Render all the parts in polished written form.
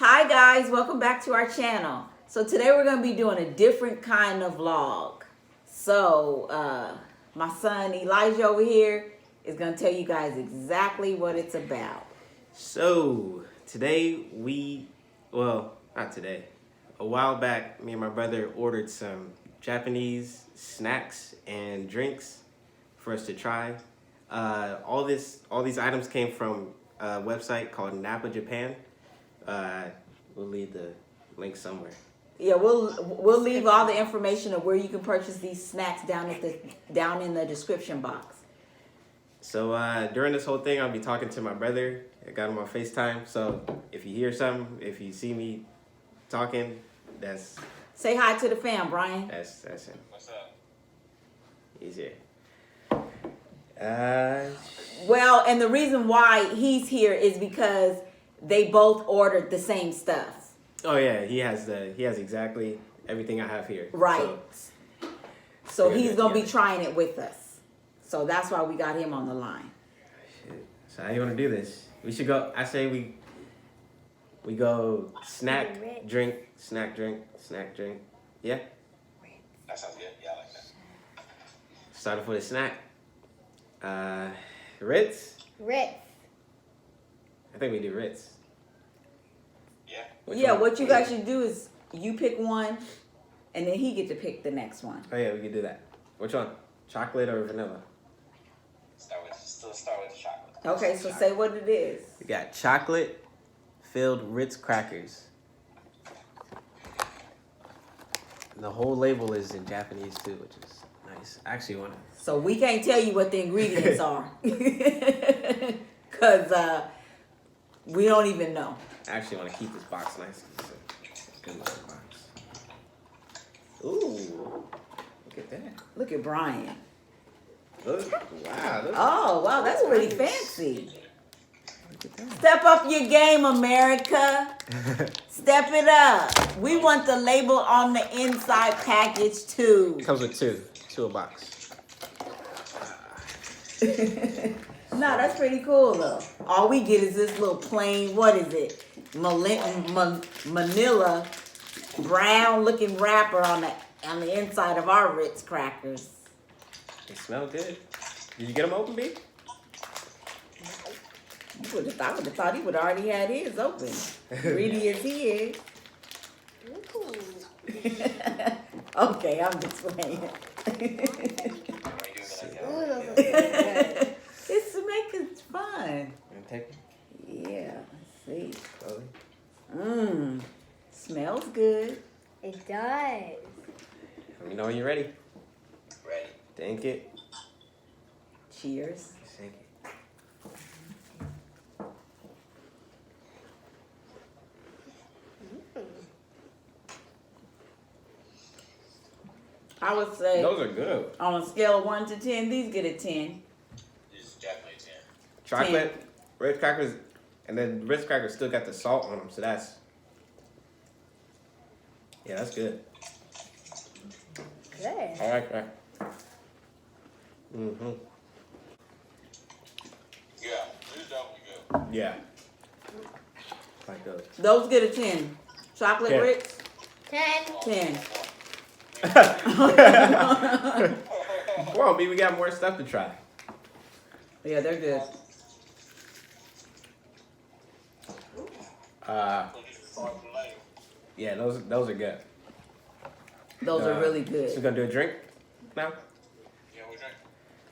Hi guys, welcome back to our channel. So today we're going to be doing a different kind of vlog. So my son Elijah over here is going to tell you guys exactly what it's about. So today not today. A while back, me and my brother ordered some Japanese snacks and drinks for us to try. All these items came from a website called Napa Japan. We'll leave the link somewhere. Yeah, we'll leave all the information of where you can purchase these snacks down in the description box. So during this whole thing, I'll be talking to my brother. I got him on FaceTime. So if you hear something, if you see me talking, that's... Say hi to the fam, Brian. That's him. What's up? He's here. Well, and the reason why he's here is because they both ordered the same stuff. Oh yeah, he has exactly everything I have here. Right. So we're he's good gonna be together. trying it with us. So that's why we got him on the line. Shit. So how you want to do this? We should go. I say we go snack, drink, snack, drink, snack, drink. Yeah. That sounds good. Yeah, I like that. Start off with a snack. Ritz. Ritz. I think we do Ritz. Yeah. Which Yeah, one? what you guys should do is you pick one, and then he get to pick the next one. Oh yeah, we could do that. Which one? Chocolate or vanilla? Start with the chocolate. Okay, so say what it is. We got chocolate filled Ritz crackers. The whole label is in Japanese too, which is nice. I actually want to. So we can't tell you what the ingredients are, cause we don't even know. I actually want to keep this box nice. It's a good looking box. Ooh, look at that. Look at Brian. Look, wow. Look, Oh wow, that's pretty fancy. look at that. Step up your game, America. Step it up. We want the label on the inside package too. Comes with two a box. No, that's pretty cool though. All we get is this little plain, what is it? Manila brown looking wrapper on the inside of our Ritz crackers. They smell good. Did you get them open, B? I would have thought he would already had his open. Greedy as he is. Ooh. Okay, I'm just playing. Ooh, those look good. It's to make it fun. You want to take it? Yeah, let's see. Slowly. Smells good. It does. Let me know when you're ready. Ready. Thank it. Cheers. Thank it. I would say Those are good. on a scale of 1 to 10, these get a 10. This is definitely 10. Chocolate, Ritz crackers, and then Ritz crackers still got the salt on them, so that's... Yeah, that's good. Good. I like that. Mm-hmm. Yeah, this is definitely good. Yeah. Like those. Those get a 10. Chocolate Okay. Ritz, 10. 10. Come on, B, we got more stuff to try. Yeah, they're good. Yeah, those are good. Those are really So we're good. gonna do a drink now? Yeah, we drink.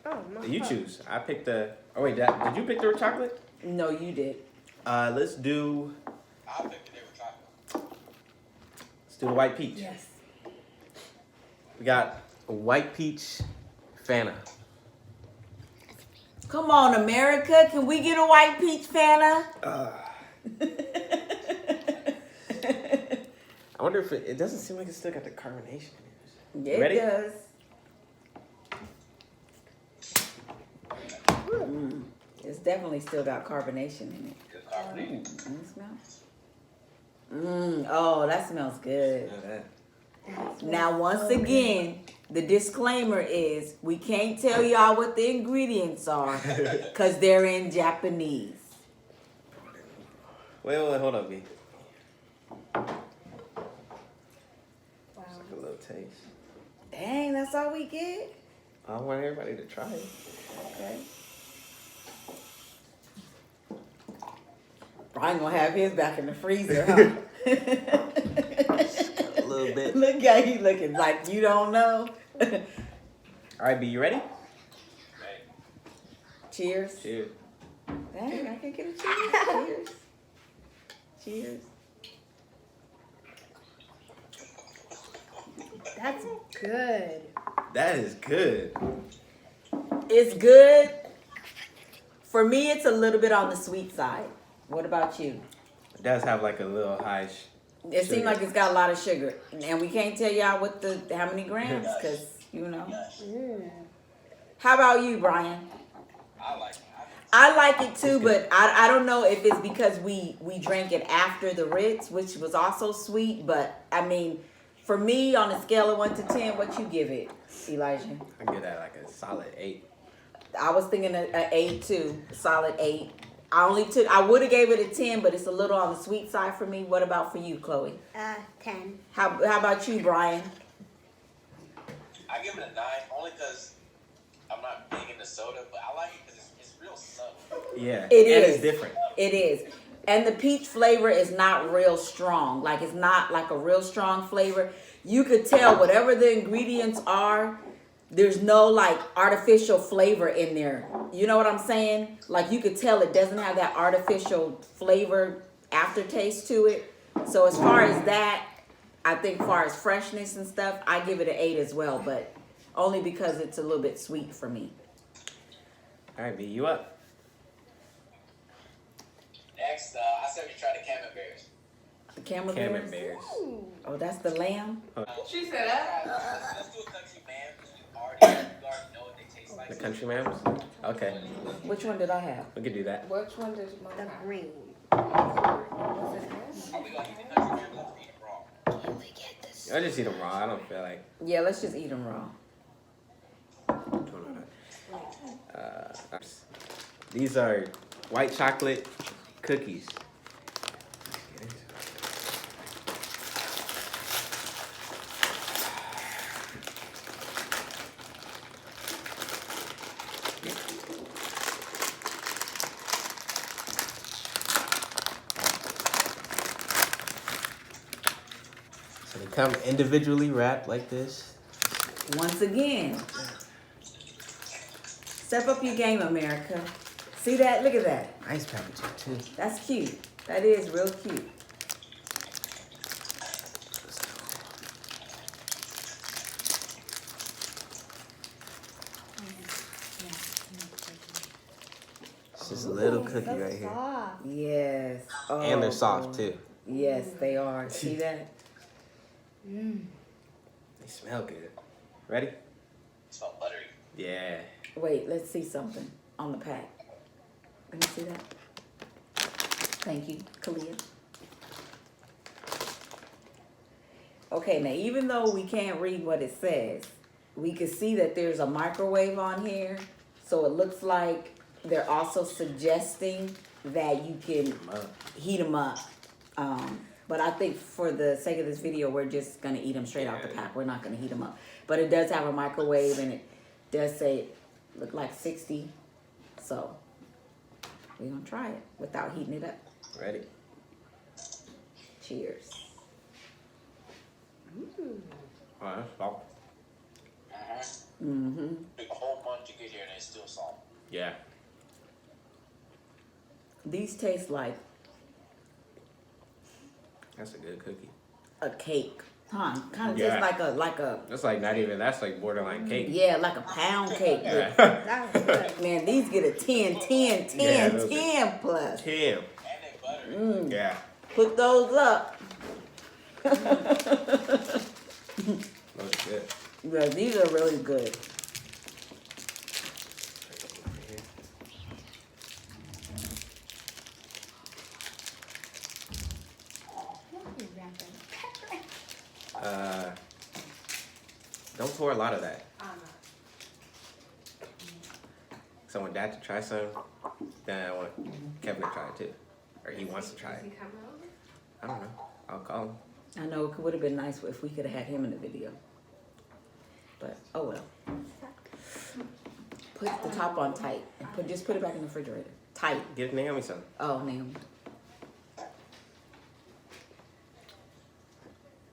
Oh, my You God. choose. I picked the... Oh wait, did you pick the chocolate? No, you did. Let's do I'll pick the different chocolate. the white peach. Yes. We got a white peach Fanta. Come on, America. Can we get a white peach Fanta? I wonder if it doesn't seem like it's still got the carbonation in it. Yeah, Ready? it does. It's definitely still got carbonation in it. Good carbonate. Can you smell? Oh, that smells good. Look at that. Now, once again, the disclaimer is we can't tell y'all what the ingredients are because they're in Japanese. Wait, hold up, B. taste. Dang, that's all we get? I want everybody to try it. Okay. Brian gonna have his back in the freezer, huh? A little bit. Look how you looking like you don't know. All right, B, you ready? Hey, Cheers. Cheers. Dang, I can get a cheers. Cheers. Cheers. That's good. That is good. It's good. For me, it's a little bit on the sweet side. What about you? It does have like a little high. It seems Sugar. like it's got a lot of sugar, and we can't tell y'all how many grams, because you know. How about you, Brian? I like it. I like it too, but I don't know if it's because we drank it after the Ritz, which was also sweet. But I mean, for me, on a scale of 1 to 10, what you give it, Elijah? I give that like a solid 8. I was thinking an 8 too, solid 8. I would have gave it a 10, but it's a little on the sweet side for me. What about for you, Chloe? 10. How about you, Brian? I give it a 9 only because I'm not big into soda, but I like it because it's real subtle. Yeah. It and is. it's different. It is. And the peach flavor is not real strong. Like, it's not like a real strong flavor. You could tell whatever the ingredients are, there's no like artificial flavor in there. You know what I'm saying? Like, you could tell it doesn't have that artificial flavor aftertaste to it. So as far as that, I think far as freshness and stuff, I give it an 8 as well, but only because it's a little bit sweet for me. All right, B, you up? Next, I said we try the Camembert. The Camembert. Camembert. Oh, that's the lamb? She said that. Let's do a country man because we already know what they taste like. The country mams? Okay, Which one did I have? we could do that. Which one does mom The have? green. Are we going to eat the country man? Let's eat it raw. I just eat them raw. I don't feel like Yeah, let's just eat them raw. doing that. These are white chocolate cookies. So they come individually wrapped like this. Once again, step up your game, America. See that? Look at that. Nice packaging too. That's cute. That is real cute. It's just a little cookie So right here. soft. Yes. Oh, And they're soft boy. too. Yes, they are. See that? They smell good. Ready? It smells buttery. Yeah. Wait, let's see something on the pack. Let me see that. Thank you, Kalia. Okay, now even though we can't read what it says, we can see that there's a microwave on here. So it looks like they're also suggesting that you can heat them up. But I think for the sake of this video, we're just going to eat them straight out the pack. We're not going to heat them up. But it does have a microwave, and it does say it look like 60. So we're going to try it without heating it up. Ready? Cheers. Oh, that's soft. Mm-hmm. Took a whole month to get here and it's still soft. Yeah. These taste like That's a good cookie. a cake. Huh? Kind of Yeah. tastes like a That's like not even, that's like borderline cake. yeah, like a pound cake. Yeah. That was good. Man, these get a 10, 10, 10, Yeah, those are- 10 plus. Damn. And they buttery. Yeah. Put those up. Those are good. Yeah, these are really good. Don't pour a lot of that. So I want Dad to try some. Then I want Kevin to try it too. Or he wants to try it. He coming over? I don't know. I'll call him. I know it would have been nice if we could have had him in the video. But oh well. Put the top on tight. And just put it back in the refrigerator. Tight. Give Naomi some. Oh, Naomi.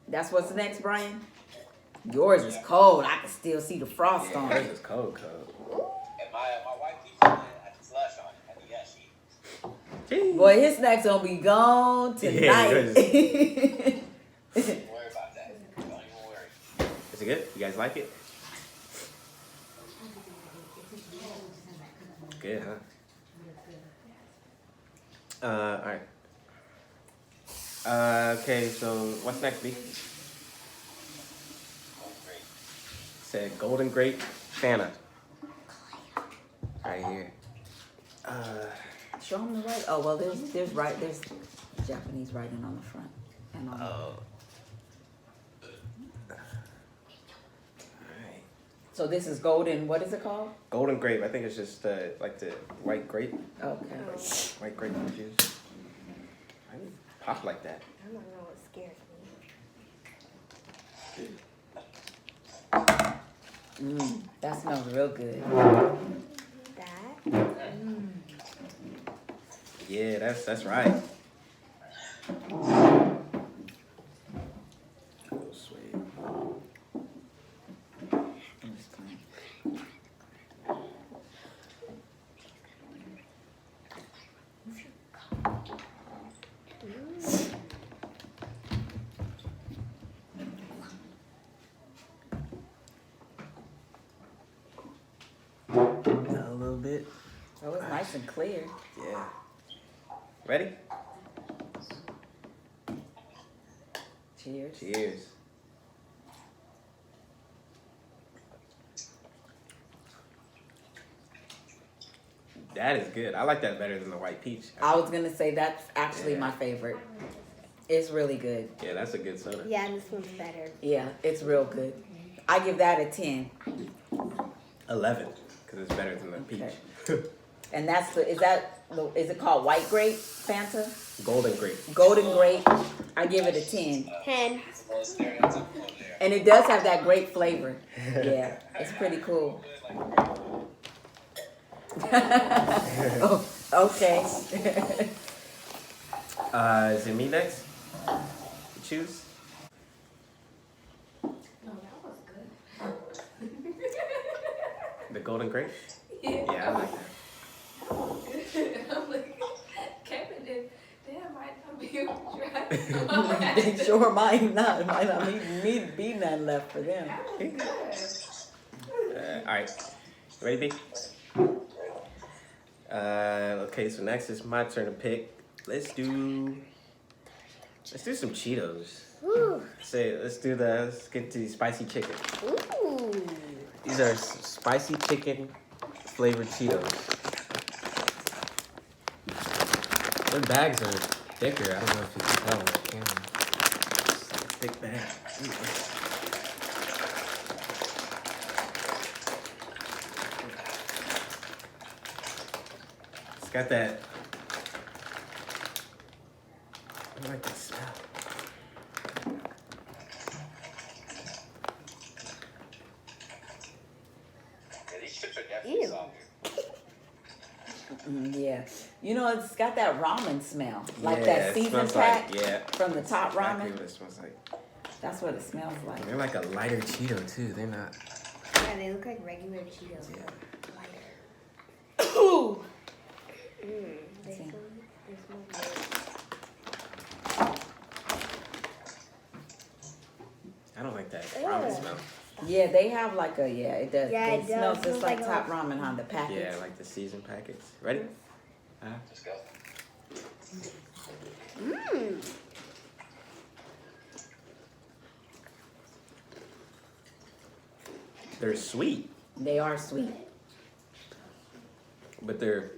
That's what's next, Brian? Yours is cold. I can still see the frost on Yours it. is cold. And my wife keeps on it. I can slush on it. I think, yeah, she. Boy, his snack's gonna be gone tonight. yours. Don't worry about that. Don't even worry. Is it good? You guys like it? Good, huh? Alright. Okay, so what's next, B? Great. Said Golden Grape Fanta. Right here. Show them the right. Oh well, there's Japanese writing on the front and on. Oh. Alright. So this is golden. What is it called? Golden Grape. I think it's just like the white grape. Okay. White grape juice. I didn't pop like that. I don't know what scares me. That smells real good. That? Yeah, that's right. Oh, sweet. I'm just playing. A little bit. Oh, it's nice and clear. Yeah. Ready? Cheers. Cheers. That is good. I like that better than the white peach. I was gonna say that's actually my favorite. It's really good. Yeah, that's a good soda. Yeah, and this one's better. Yeah, it's real good. I give that a 10. 11, because it's better than the peach. Okay. And that's is it called white grape Fanta? Golden grape. Golden grape. I give it a 10. 10. It's a little stereotypical there. And it does have that grape flavor. Yeah, it's pretty cool. Oh, okay. Is it me next? You choose? No, that was good. The golden grape? Yeah. Yeah, I like that. That was good. I'm like, Kevin did. Damn, might not be trying. They sure might not be none left for them. That was good. Alright. Ready, B? Okay, so next is my turn to pick. Let's do some Cheetos. Ooh. Let's get to spicy chicken. Ooh. These are spicy chicken flavored Cheetos. Their bags are thicker. I don't know if you can tell on the camera. It's like a thick bag. It's got that. I like the smell. Yeah, these chips are definitely Ew. softer. Yeah. You know, it's got that ramen smell. Like Yeah, that it season smells pack like, yeah. from the top Exactly ramen. what it smells like. That's what it smells like. They're like a lighter Cheeto too. They're not. Yeah, they look like regular Cheetos. Yeah. Lighter. Ooh. This See. one. This one. I don't like that ramen smell. Yeah, they have like it does. Yeah, it it smells does. just Smells like like top a- ramen on the package. Yeah, like the season packets. Ready? Just go. Mmm. They're sweet, They are sweet. but they're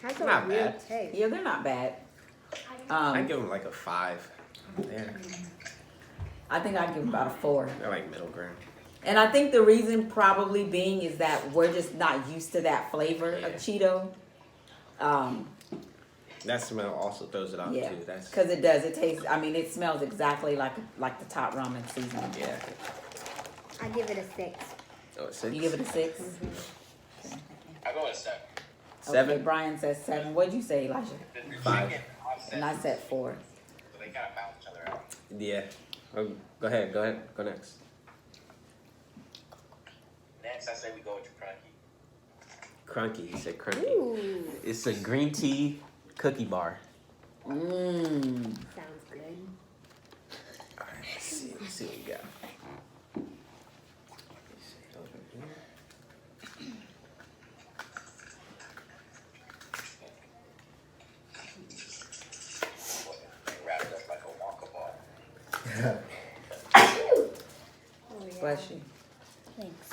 That's a Not weird bad. taste. Yeah, they're not bad. I give them like a 5. I think I'd give about a 4. They're like middle ground. And I think the reason probably being is that we're just not used to that flavor of Cheeto. Yeah, That smell also throws it off Yeah, too. That's because it does. It tastes. I mean, it smells exactly like the top ramen seasoning. yeah. I give it a 6. Oh, a 6. You give it a 6. I go with 7. 7. Okay, Brian says 7. What'd you say, Elijah? The 5. chicken, I'm 7. And I said 4. So they kind of balance each other out. Yeah. Oh, go ahead. Go next. Next, I say we go with your crunchy. Crunky. He said crunky. Ooh, It's a green tea cookie bar. Mmm. sounds good. All right. Let's see what we got. Over here. They wrap it up like a Wonka bar. Oh, yeah. Bless you. Thanks.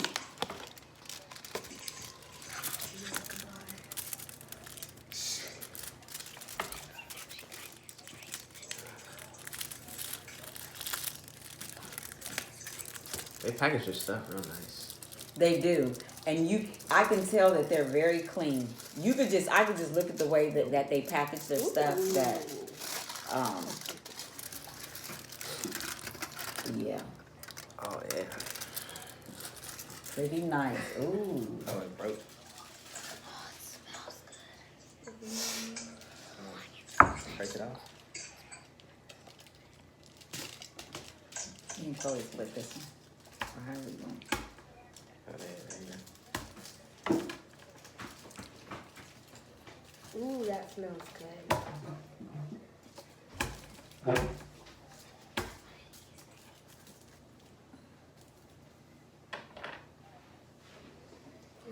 They package their stuff real nice. They do, and I can tell that they're very clean. I could just look at the way that they package their stuff. That, yeah, Oh yeah. pretty nice. Ooh. Oh, it broke. Break it off. You can totally split this one. Or however you want. Oh, there you go. Ooh, that smells good.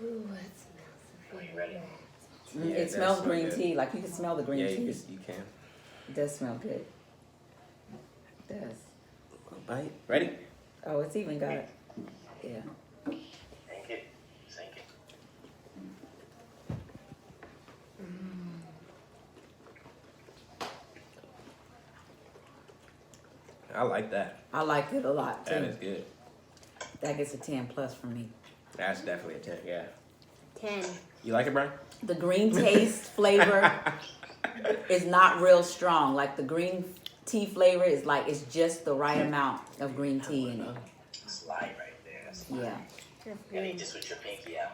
Ooh, that smells Are you really ready? good. Mm, Yeah, it does smells smell green good. tea. Like you can smell the green Yeah, tea. you can. It does smell good. It does. One bite. Ready? Oh, it's even got it. Yeah. Sink it. Sink it. I like that. I liked it a lot That too. is good. That gets a 10 plus for me. That's definitely a 10. Yeah. 10. You like it, Brian? The green taste flavor is not real strong. Like the green tea flavor is like it's just the right amount of green tea in it. Slide right there. That's Yeah. That's You gotta eat good. this with your pinky out.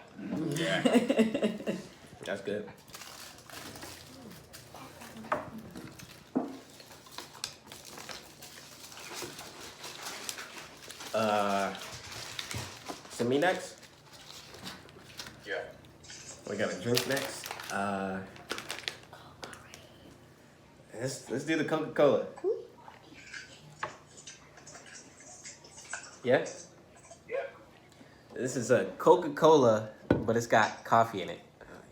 Yeah. That's good. So me next? Yeah. We got a drink next. Let's do the Coca-Cola. Yeah? Yeah. This is a Coca-Cola, but it's got coffee in it.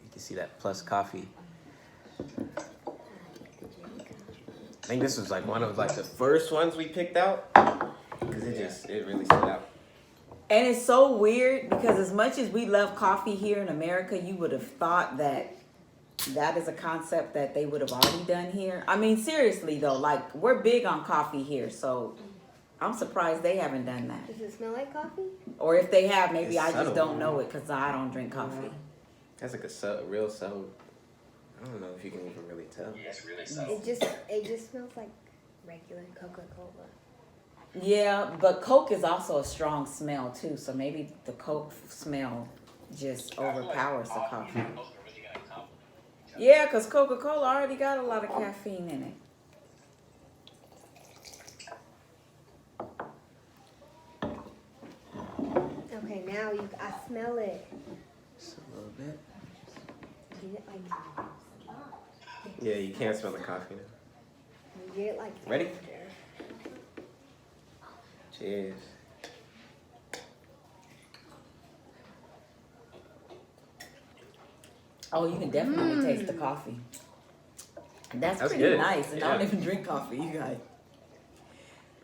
You can see that plus coffee. I think this was like one of like the first ones we picked out because it really stood out. And it's so weird because as much as we love coffee here in America, you would have thought that is a concept that they would have already done here. I mean, seriously though, like we're big on coffee here, so I'm surprised they haven't done that. Does it smell like coffee? Or if they have, maybe It's I just subtle. don't know it because I don't drink coffee. That's like a real subtle. I don't know if you can even really tell. Yeah, it's really subtle. It just smells like regular Coca-Cola. Yeah, but Coke is also a strong smell too, so maybe the Coke smell just overpowers the coffee. Those are really gonna complement each other. Yeah, because Coca-Cola already got a lot of caffeine in it. Okay, now I smell it. Just a little bit. Get it like Yeah, you can't smell the coffee now. get it like Ready? after. Cheers. Oh, you can definitely taste the coffee. That's pretty good. nice, and I don't Yeah. even drink coffee, you guys.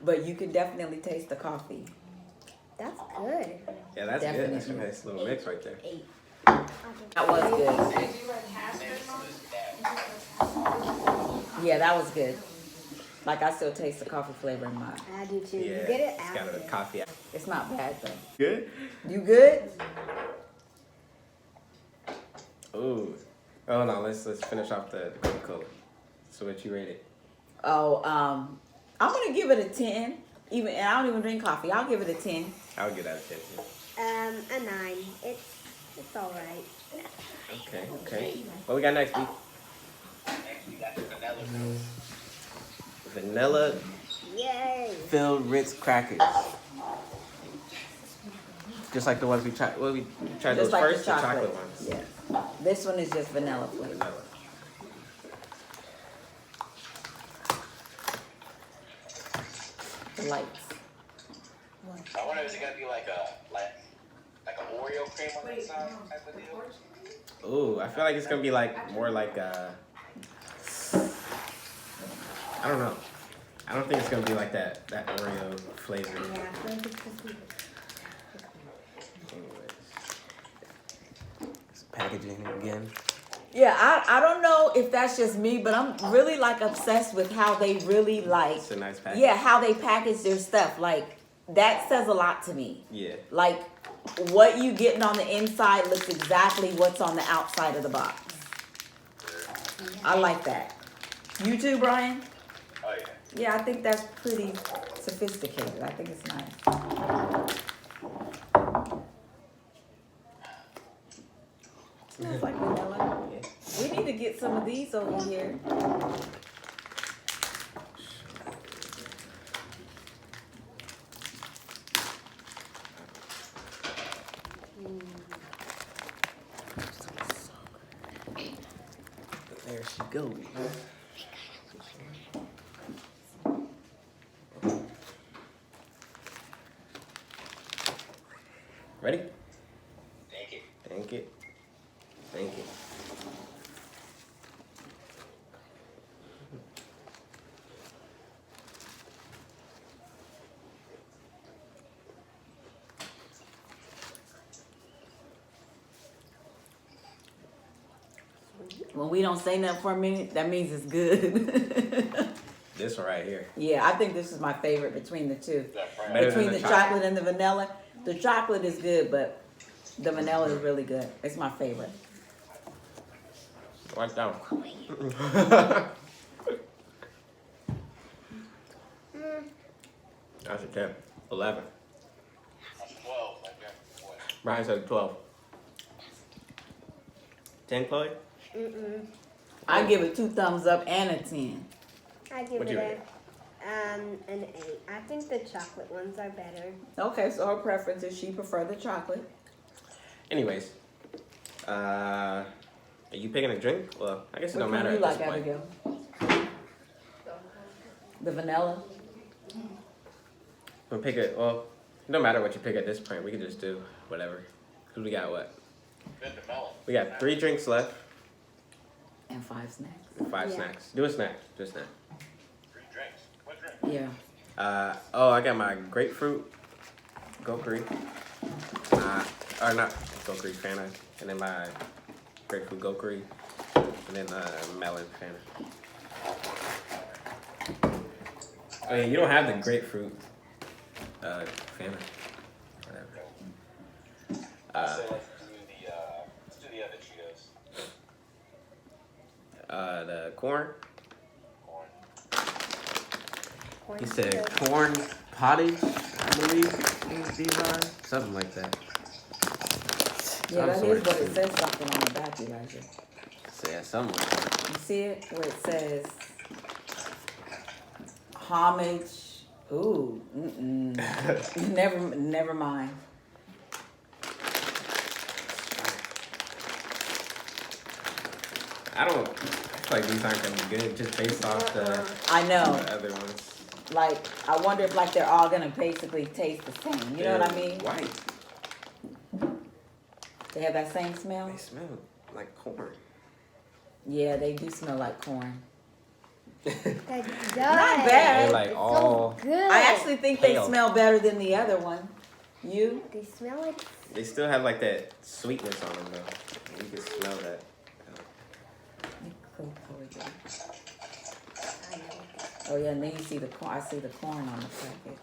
But you can definitely taste the coffee. That's good. Yeah, that's good. That's a Definitely. nice little mix right there. 8. That was good. Did you like half of it, Mom? Yeah, that was good. Like I still taste the coffee flavor in mine. I do too. Yeah, You get it it's got after. a coffee. It's not bad though. Good? You good? Ooh. Oh no, let's finish off the Coca-Cola. So what you rate it? Oh, I'm gonna give it a 10. And I don't even drink coffee. I'll give it a 10. I would give that a 10 too. A 9. It's all right. Okay. What we got next, B? Next, we got the vanilla. Vanilla Yay! filled Ritz crackers. Just like the ones we tried. Well, we tried Just those like first, the the chocolate. chocolate ones. Yeah. This one is just vanilla flavor. Vanilla. The lights. I wonder if it's gonna be like an Oreo cream on the inside type of deal. Ooh, I feel like it's gonna be like more like I don't know. I don't think it's gonna be like that Oreo flavor. Yeah, I feel like it's just Anyways, it's packaging again. Yeah, I don't know if that's just me, but I'm really like obsessed with how they really like. It's a nice package. Yeah, how they package their stuff. Like that says a lot to me. Yeah. Like what you getting on the inside looks exactly what's on the outside of the box. I like that. You too, Brian? Oh yeah. Yeah, I think that's pretty sophisticated. I think it's nice. Smells like vanilla. Yeah. We need to get some of these over here. There she goes. Ready? Thank you. Thank it. Thank it. When we don't say nothing for a minute, that means it's good. This one right here. Yeah, I think this is my favorite between the two. Better Between than the chocolate and the vanilla. The chocolate is good, but the vanilla is really good. It's my favorite. Watch that one. That's a 10. 11. That's 12. Like that. What? Brian said 12. 10, Chloe? I give it 2 thumbs up and a 10. I give What'd it you rate? an 8. I think the chocolate ones are better. Okay, so her preference is she prefer the chocolate. Anyways. Are you picking a drink? Well, I guess it don't Which one matter you at like, this point. Abigail? The vanilla? We'll pick it. Well, it don't matter what you pick at this point. We can just do whatever. Cause we got what? Good to melon. We got 3 drinks left. And 5 snacks. And 5 Yeah. snacks. Do a snack. Just snack. 3 drinks. What drink? Yeah. I got my grapefruit Gokuri. Or not Gokuri Fanta. And then my grapefruit Gokuri. And then Melon Fanta. Oh yeah, you don't have the grapefruit Fanta. Whatever. I say let's do the other Cheetos. The corn. Corn. Corn He said Cheetos. corn pottage, I believe these are. Something like that. Yeah, that Some is sort what of it says something on the back, Elijah. So yeah, something like that. You see it? Where it says homage. Ooh, never mind. I feel like these aren't gonna be good just based off the I know. other ones. Like, I wonder if like they're all gonna basically taste the same. You know what I They're mean? White. They have that same smell. They smell like corn. Yeah, they do smell like corn. That does. Not bad. They're like It's all. so good. I actually think they Pale. smell better than the other one. You? They smell like. They still have like that sweetness on them though. You can smell that. I know. Oh yeah, and then you see the corn. I see the corn on the package.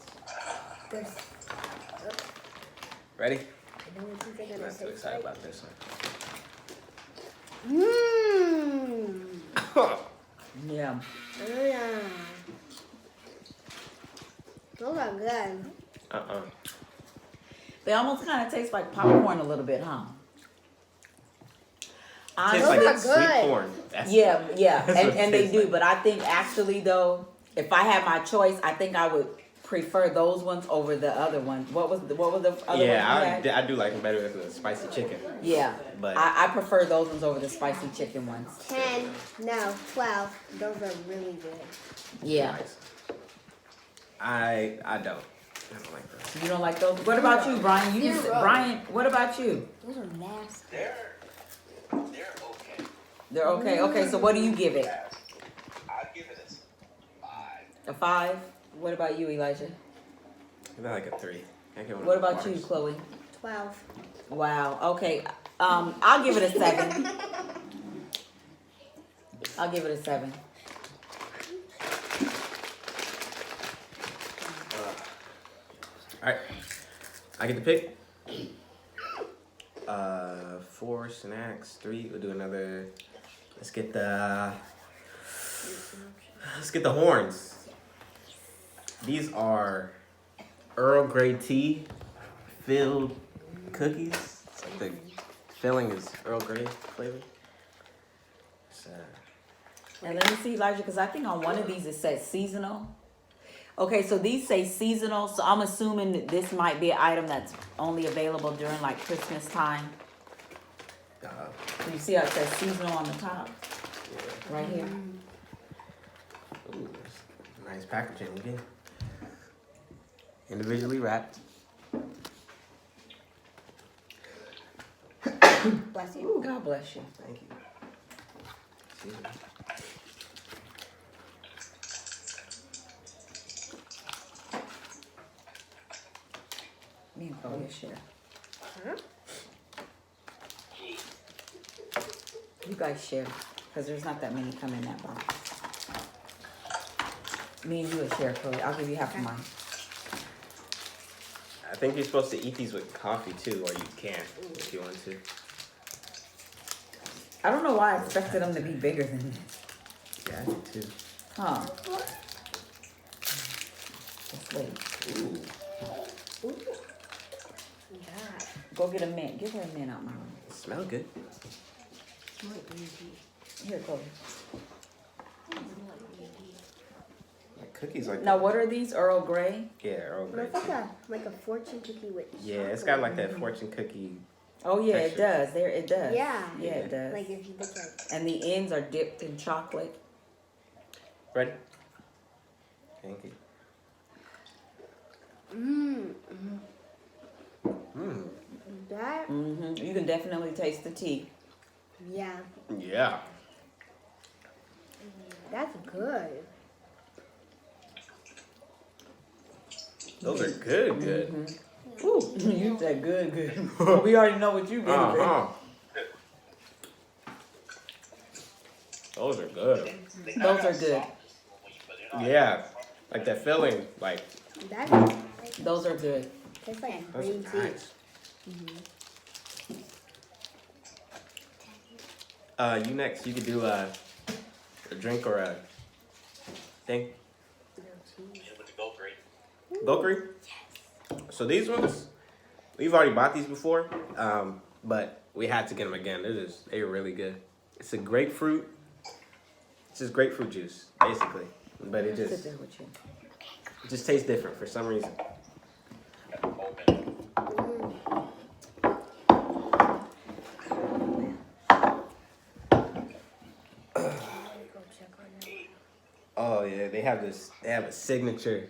There's. Ready? I know what these are I'm gonna not too taste excited like. about this one. Mmm. Yeah. Yeah. Those are good. They almost kind of taste like popcorn a little bit, huh? Tastes Those like are sweet good. corn. That's Yeah, what and it they tastes do. like. But I think actually though, if I had my choice, I think I would prefer those ones over the other ones. What was the other ones you had? I do like them better with the spicy chicken. Yeah, But I prefer those ones over the spicy chicken ones. 10, no, 12. Those are really good. Yeah. Nice. I don't. I don't like those. You don't like those? What about you, Brian? Brian, what about you? Those are nasty. They're okay. They're okay. Okay, so what do you give it? I'd give it a 5. A 5? What about you, Elijah? Give that like a 3. I give it What a about you, Mars. Chloe? 12. Wow. Okay. I'll give it a 7. I'll give it a 7. All right, I get to pick. 4 snacks, 3. We'll do another. Let's get the horns. These are Earl Grey tea filled cookies. It's like the filling is Earl Grey flavor. So, And let me see, Elijah, because I think on one of these it says seasonal. Okay, so these say seasonal, so I'm assuming that this might be an item that's only available during like Christmas time. You see how it says seasonal on the top, right here. ooh, nice packaging again. Individually wrapped. Bless you. Ooh, God bless you. Thank you. Excuse me. Me and Chloe share. You guys share, because there's not that many come in that box. Me and you will share, Chloe. I'll give you half of mine. I think you're supposed to eat these with coffee too, or you can if you want to. I don't know why I expected them to be bigger than this. Yeah, I do too. Huh. Let's wait. Ooh, God. Go get a mint. Give her a mint out my room. smell good. Here, Chloe. Like cookies like Now, what are these? Earl Grey? Yeah, Earl Grey. Looks like a fortune cookie with Yeah, it's got like that fortune cookie. Oh, yeah, it Texture. does. There, it does. Yeah. Yeah, it does. Like if you look like And the ends are dipped in chocolate. Ready? Thank you. that. Mm-hmm. You can definitely taste the tea. Yeah, Yeah. that's good. Those are good, good. Mm-hmm. Ooh, you said good, good. Well, we already know what you get. Uh-huh. Those are good. Those are good. Yeah. Like that filling, like, That Those are good. tastes like those green are tea. nice. You next. You could do a drink or a thing. With the Go Grey. Bakery. So these ones, we've already bought these before, but we had to get them again. They're really good. It's a grapefruit. It's just grapefruit juice, basically, but it Sit just there with you. tastes different for some reason. Open. Oh yeah, they have a signature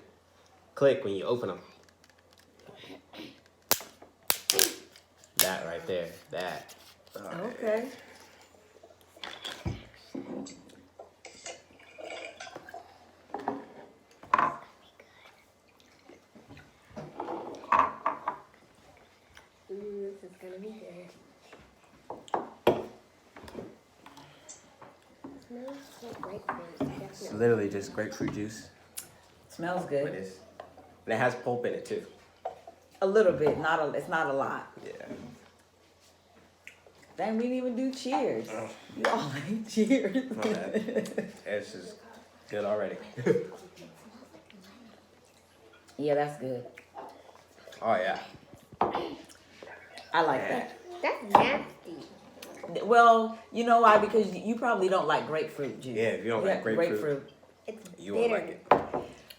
click when you open them. That right there, that. Okay. This is gonna be good. Smells like grapefruit. It's Definitely. literally just grapefruit juice. Smells But good. it has pulp in it too. A little bit. It's not a lot. Yeah. Dang, we didn't even do cheers. Oh. You all like cheers. My bad. It's just good already. Yeah, that's good. Oh yeah. I like that. That's nasty. Well, you know why? Because you probably don't like grapefruit juice. Yeah, if you don't like grapefruit, It's you won't bitter. like it.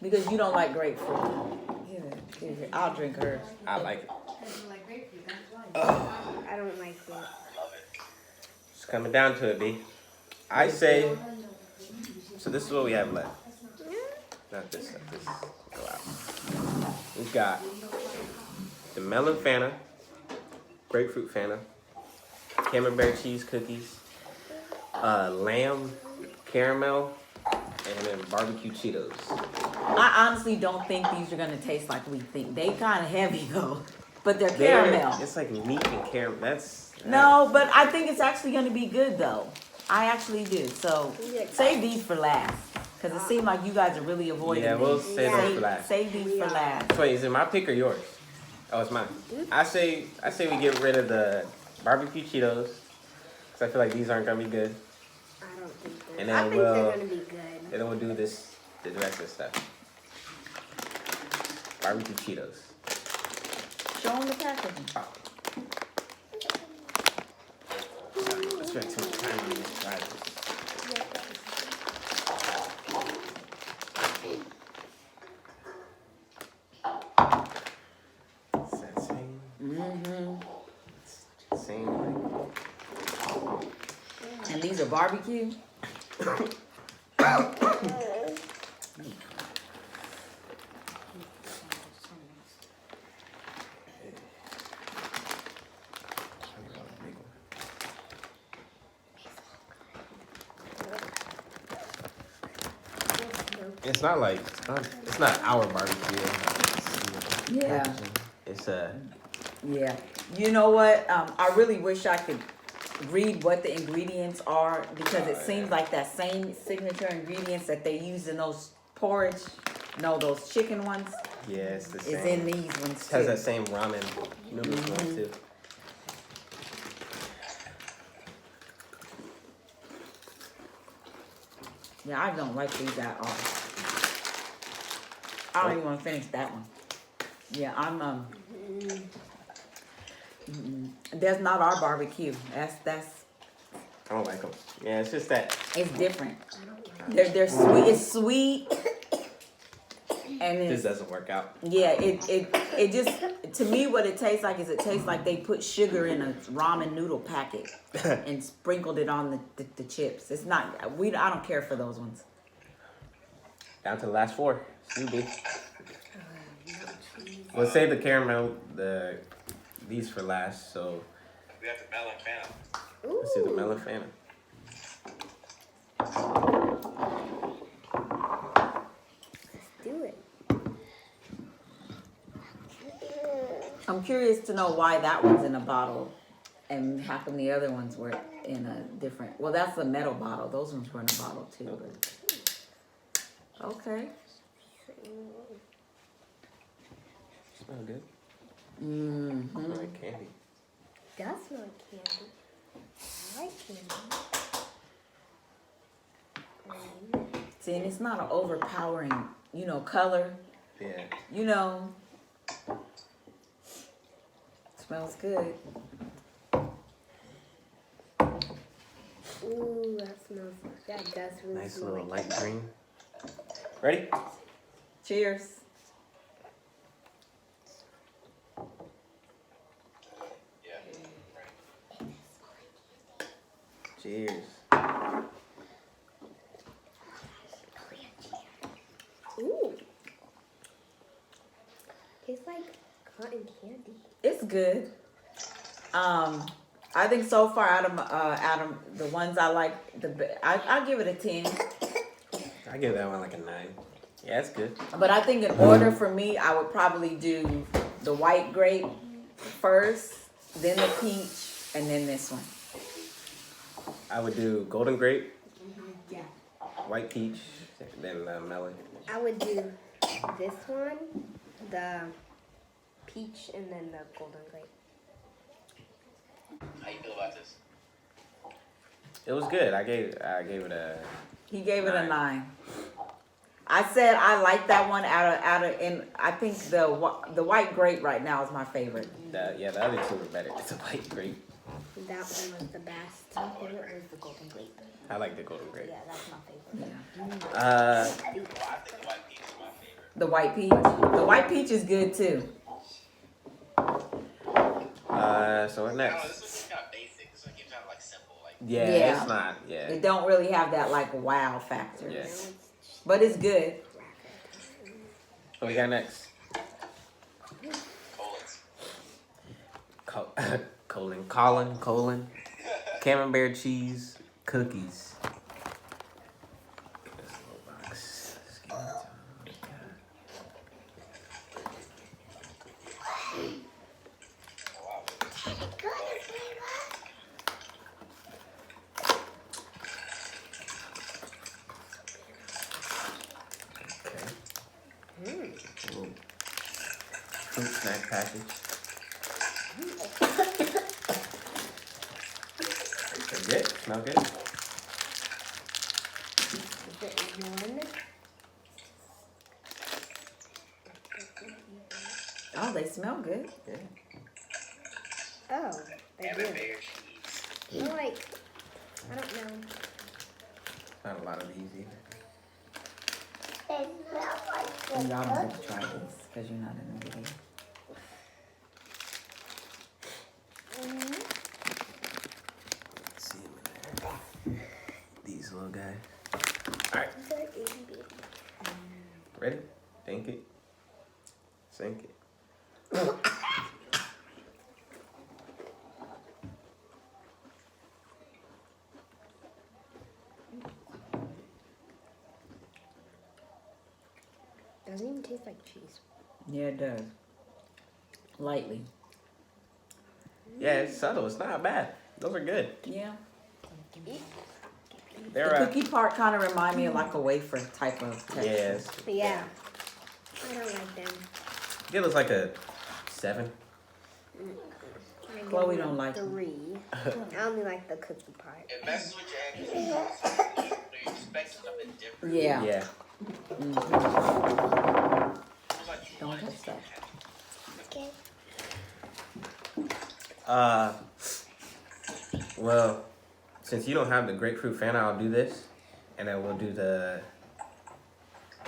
Because you don't like grapefruit. Yeah, I'll drink hers. I like it. Like grapefruit, that's why. I don't like it. It's coming down to it, B. I say. So this is what we have left. Not this stuff. This go out. We've got the Melon Fanta, Grapefruit Fanta, Camembert cheese cookies, lamb caramel, and then BBQ Cheetos. I honestly don't think these are gonna taste like we think. They kind of heavy though, but they're caramel. It's like meat and caramel. No, but I think it's actually gonna be good though. I actually do. So save these for last, cause it seemed like you guys are really avoiding Yeah, we'll these. save those for last. Save these for last. Wait, is it my pick or yours? Oh, it's mine. I say we get rid of the BBQ Cheetos, cause I feel like these aren't gonna be good. I don't think they're. And I then think they're gonna be good. And then we'll do the rest of the stuff. BBQ Cheetos. Show them the packaging. Oh. I spent too much time on this driving. It's that same. Same like. And these are barbecue. It's not like it's not our barbecue. Yeah. It's Yeah. You know what? I really wish I could read what the ingredients are because it seems like that same signature ingredients that they use in those porridge, no, those chicken ones, it's the same. is in these ones It has too. that same ramen noodles one too. Yeah, I don't like these at all. I don't even want to finish that one. Yeah, I'm That's not our barbecue. That's I don't like them. Yeah, it's just that. it's different. They're sweet. It's sweet, and This it's, doesn't work out. yeah. It just to me what it tastes like is it tastes like they put sugar in a ramen noodle packet and sprinkled it on the chips. It's not. I don't care for those ones. Down to the last four. You B. We'll save the caramel, these for last. So We have the Melon Fanta. let's do the Melon Fanta. Do it. I'm curious to know why that one's in a bottle, and how come the other ones were in a different. Well, that's a metal bottle. Those ones were in a bottle too. But okay. Smell good. Mm-hmm. Smell like candy. Does smell like candy. I like candy. See, and it's not an overpowering, color. Yeah. Smells good. Ooh, that does really Nice smell little like light green. Ready? Cheers. Yeah. Cheers. Ooh. Tastes like cotton candy. It's good. I think so far out of the ones I like, I'll give it a 10. I give that one like a 9. Yeah, it's good. But I think in order for me, I would probably do the white grape first, then the peach, and then this one. I would do golden grape, Yeah. white peach, then melon. I would do this one, the peach, and then the golden grape. How you feel about this? It was good. I gave it a. He gave it a 9. 9. I said I like that one out of, and I think the white grape right now is my favorite. The other two were better. It's a white grape. That one was the best. My favorite was the golden grape. I like the golden grape. Yeah, that's my favorite. Yeah. I think white peach is my favorite. The white peach. The white peach is good too. So what I don't know, next? this one's kind of basic. This one keeps kind of like simple. Like, Yeah, Yeah. it's not. Yeah. It don't really have that like wow factor. Yeah. But it's good. What we got next? Colons. Colin. Camembert cheese cookies. This little box. Let's get into it. Okay. Little fruit snack package. Good? Smell good? Is it one? Oh, they smell good. Yeah. Oh, they do. Camembert cheese. I like, I don't know. Not a lot of these either. And y'all don't have to try this because you're not in the video. Let's see them in there. These little guys. Alright, ready? Think it. Sink it. Doesn't even taste like cheese. Yeah, it does. Lightly. Yeah, it's subtle. It's not bad. Those are good. Yeah. They're The cookie part kind of remind me of like a wafer type of texture. yes. But yeah, I don't like them. Give us like a 7. I give Chloe them don't like them. 3. I only like the cookie part. It messes with your head. You expect something different. Yeah. Yeah. It's like you Don't want touch that. Well, since you don't have the grapefruit Fanta, I'll do this, and then we'll do the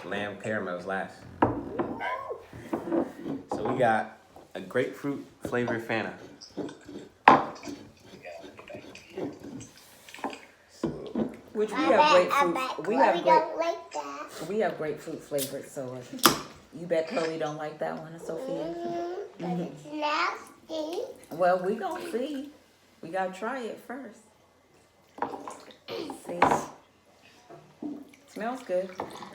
lamb caramels last. So we got a grapefruit flavored Fanta. So, Which we have grapefruit. We have don't like that. we have grapefruit flavored. So you bet Chloe don't like that one, Sophia. But it's nasty. Well, we gonna see. We gotta try it first. See. Smells good.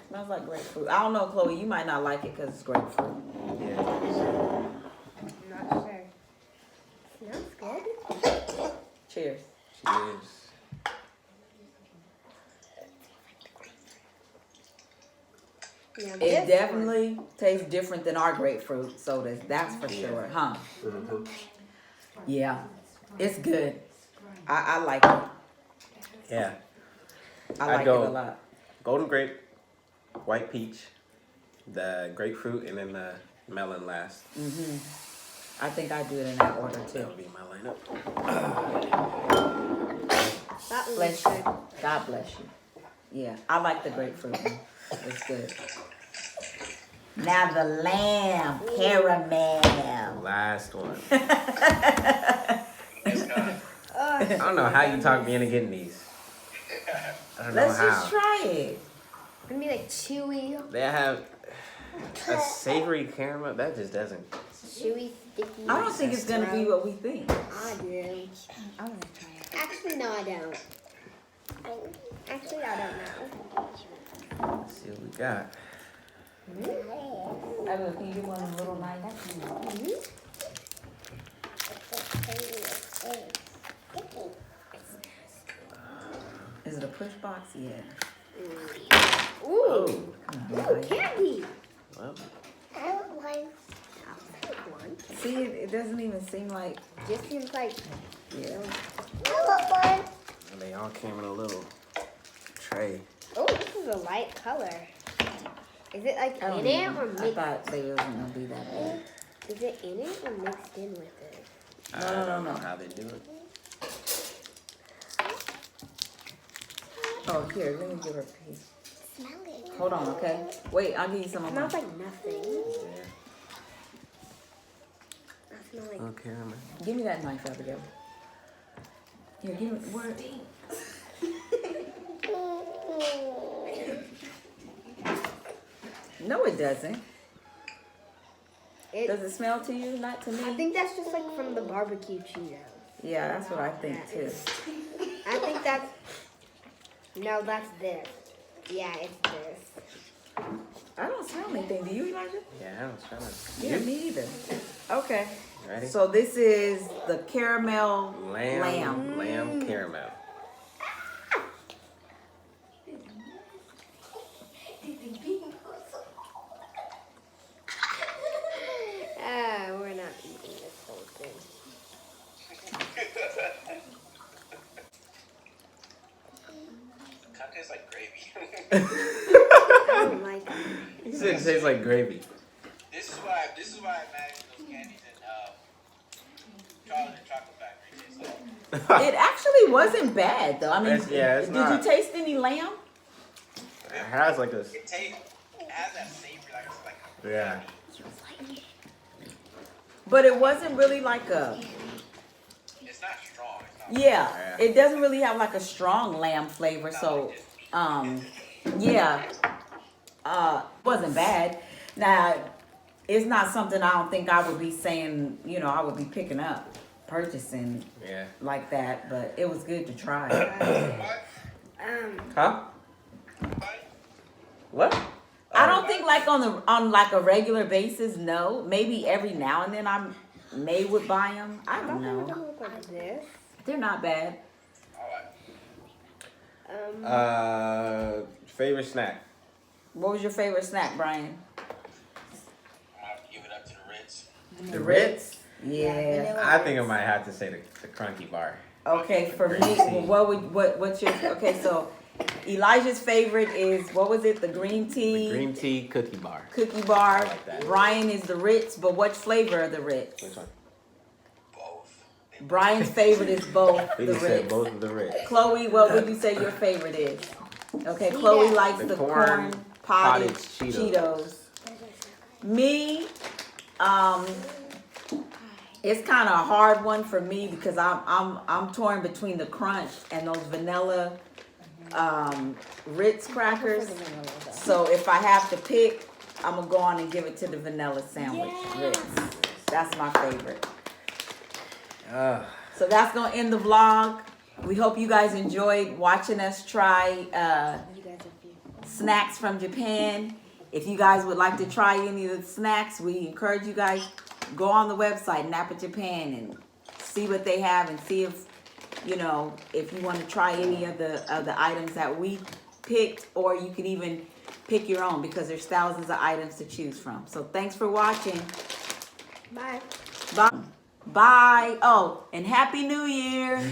Smells like grapefruit. I don't know, Chloe. You might not like it because it's grapefruit. yeah. I'm not sure. Smells good. Cheers. Cheers. Now It this definitely tastes different than our grapefruit sodas. That's for sure, huh? Mm-hmm. Yeah, it's good. I like it. Yeah. I I'd like go- it a lot. Golden grape, white peach, the grapefruit, and then the melon last. I think I do it in that order too. That'll be my lineup. That one Bless was you. good. God bless you. Yeah, I like the grapefruit one. It's good. Now the lamb caramel. Last one. It's not. I don't know how you talk me into getting these. I don't know Let's how. just try it. It's gonna be like chewy, They have a savory caramel. That just doesn't. chewy, sticky. I don't think it's gonna be what we think. I do. I wanna try it. Actually, no, I don't. Actually, I don't know. Let's see what we got. Evan, can you get one of the little knives? Is it a push box? Yeah. Ooh, Come on, guys. candy. Well, I don't like I'll take one. See, it doesn't even seem like. Just seems like Yeah. I want one. And they all came in a little tray. Oh, this is a light color. Is it like in it or I mixed? thought they wasn't gonna be that bad. Is it in it or mixed in with it? I don't know how they do it. Oh, here, let me give her a piece. Smell it. Hold on, okay? Wait, I'll give you some It of smells mine. like nothing. Yeah. I smell like Okay, man. Give me that knife, Abigail. Here, give me, where? No, it doesn't. it. Does it smell to you? Not to me. I think that's just like from the BBQ Cheetos. Yeah, that's what I think too. I think that's. No, that's this. Yeah, it's this. I don't smell anything. Do you, Elijah? Yeah, I don't smell it. Yeah, me either. Okay. Ready? So this is the caramel Lamb caramel. We're not eating this whole thing. Kind of tastes like gravy. I don't like it. He said it tastes like gravy. This is why I imagine those candies in chocolate factory taste like. It actually wasn't bad though. I mean, It's did not. you taste any lamb? It has like a. It has that savory like Yeah. But it wasn't really like a. it's not strong. It's not Yeah, it doesn't really have like a strong lamb flavor. So, yeah, wasn't bad. Now, it's not something I don't think I would be saying. You know, I would be picking up, purchasing Yeah. like that. But it was good to try. Huh? What? I don't think like on like a regular basis. No, maybe every now and then I may would buy them. I don't They know. don't look like this. They're not bad. Favorite snack? What was your favorite snack, Brian? I'm gonna have to give it up to the Ritz. The Ritz? Yeah. I think I might have to say the Crunky Bar. Okay, for me, Green tea. what's your okay? So Elijah's favorite is what was it? The green tea. The green tea cookie bar. Cookie bar. I like that. Brian is the Ritz, but what flavor of the Ritz? Which one? Both. Brian's favorite is both He the just said Ritz. both of the Ritz. Chloe, what would you say your favorite is? Okay, Chloe likes The the corn corn pottage Cheetos. Cheetos. Me, it's kind of a hard one for me because I'm torn between the crunch and those vanilla Ritz crackers. So if I have to pick, I'm gonna go on and give it to the vanilla sandwich Ritz. That's my favorite. So that's gonna end the vlog. We hope you guys enjoyed watching us try You guys are beautiful. snacks from Japan. If you guys would like to try any of the snacks, we encourage you guys go on the website Napa Japan and see what they have and see if if you want to try any of the items that we picked, or you could even pick your own because there's thousands of items to choose from. So thanks for watching. Bye. Bye. Bye. Oh, and Happy New Year.